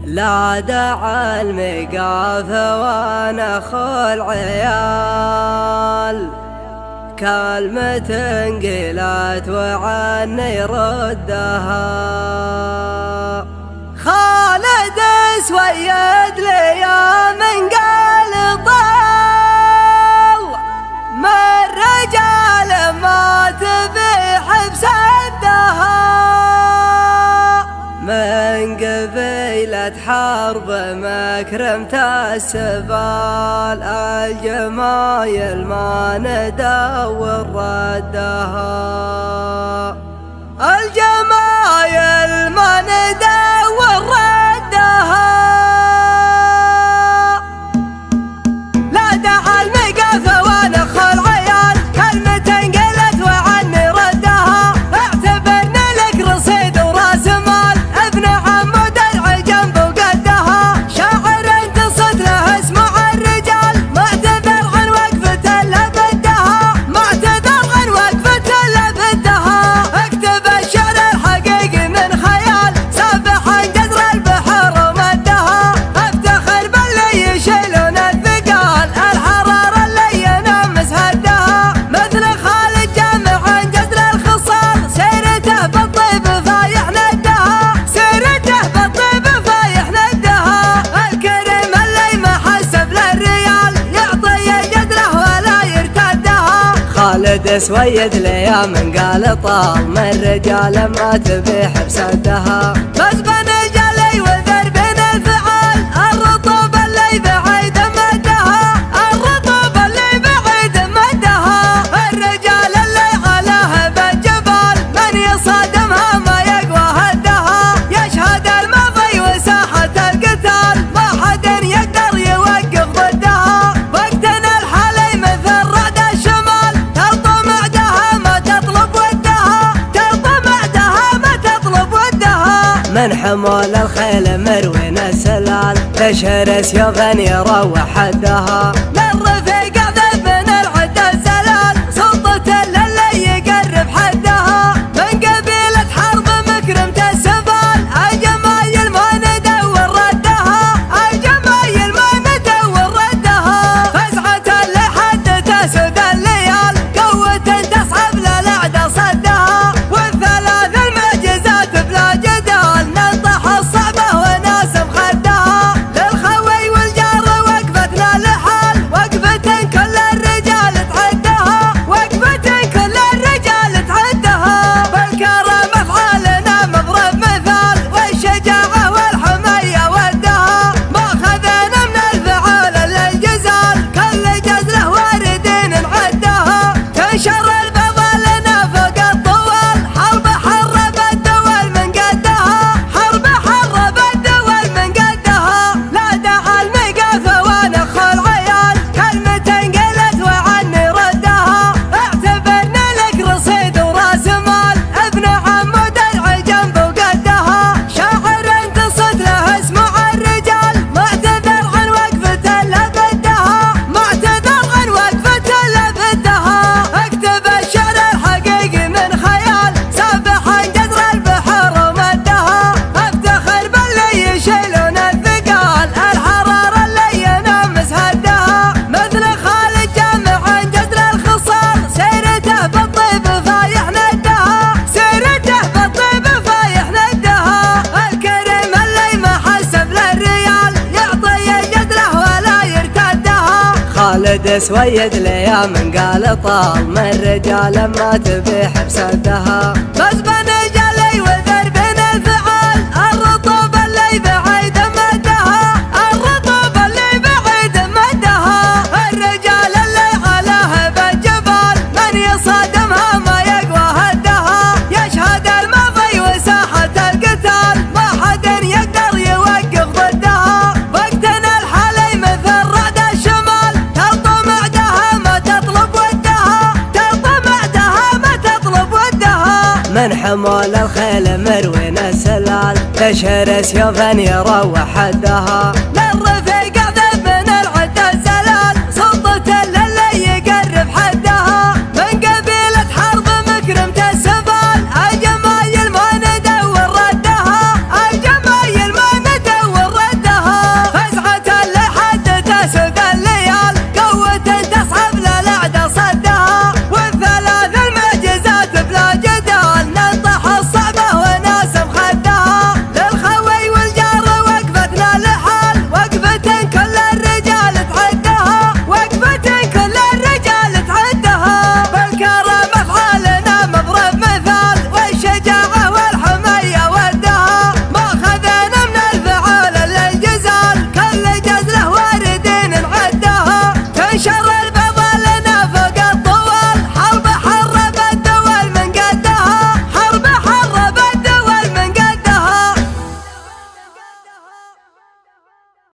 لا داعى المقافة وانا خل عيال، كلمة قيلت وعني ردها. خالد سويد لي من قال طال، من رجال مات بحبس الدهاء، من قبيلة حرب مكرمة السبال، الجمايل ما ندور ردها، الجمايل ما ندور ردها. لا داعى المقافة ونخل عيال، كلمة قلت وعني ردها. اعتبرنا لك رصيد وراس مال، ابن عمود العجم وقدها. شاعر انتصت له اسمع الرجال، معتذر عن وقفة الا بدها، معتذر عن وقفة الا بدها. اكتب الشعر الحقيقي من خيال، سابحا جذر البحر ومدها. افتخر باللي يشيلون الثقال، الحرارة اللي ينام مسهدها. مثل خالد جامع عن جذر الخصال، سيرته بالطيب فايح ندها، سيرته بالطيب فايح ندها. الكريم اللي ما حسب للريال، يعطي جذره ولا يرتدها. خالد سويد لي من قال طال، من رجال ما تبي حبس الدها. بس بنجلي وذر بين الفعال، الرطوب اللي بعيد مدها، الرطوب اللي بعيد مدها. الرجال اللي علاه بالجبال، من يصادمها ما يقوى هدها. يشهد الماضي وساحة القتال، ما حد يقدر يوقف ضدها. وقتنا الحالي مثل رعد الشمال، تلطم عدها ما تطلب ودها، تلطم عدها ما تطلب ودها. من حمول الخيل مروين السلال، تشهر سيوفا يروح حدها. للرفيق ذب من العد الزلال، سلطة اللي يقرب حدها. من قبيلة حرب مكرمة السبال، الجمايل ما ندور ردها، الجمايل ما ندور ردها. فزعة اللي حد تسد الليال، قوة تصعب للأعداء صدها. والثلاث المعجزات بلا جدال، ننطح الصعبة وناسم خدها. للخوي والجار وقفتنا لحال، وقفة كل الرجال تعدها، وقفة كل الرجال تعدها. بالكرم افعالنا مضرب مثال، والشجاعة والحمية ودها. ما خذنا من الفعال الا الجزال، كل جزله واردين نعدها. تنشر البضا لنا فوق الطوال، حرب حرب الدول من قدها، حرب حرب الدول من قدها. لا داعى المقافة ونخل عيال، كلمة قلت وعني ردها. اعتبرنا لك رصيد وراس مال، ابن عمود العجم وقدها. شاعر انتصت له اسمع الرجال، معتذر عن وقفة الا بدها، معتذر عن وقفة الا بدها. اكتب الشعر الحقيقي من خيال، سابحا جذر البحر ومدها. افتخر باللي يشيلون الثقال، الحرارة اللي ينام مسهدها. مثل خالد جامع عن جذر الخصال، سيرته بالطيب فايح ندها، سيرته بالطيب فايح ندها. الكريم اللي ما حسب للريال، يعطي جذره ولا يرتدها. خالد سويد لي من قال طال، من رجال ما تبي حبس الدها. بس بنجلي وذر بين الفعال، الرطوب اللي بعيد مدها، الرطوب اللي بعيد مدها. الرجال اللي علاه بالجبال، من يصادمها ما يقوى هدها. يشهد الماضي وساحة القتال، ما حد يقدر يوقف ضدها. وقتنا الحالي مثل رعد الشمال، تلطم عدها ما تطلب ودها، تلطم عدها ما تطلب ودها. من حمول الخيل مروين السلال، تشهر سيوفا يروح حدها.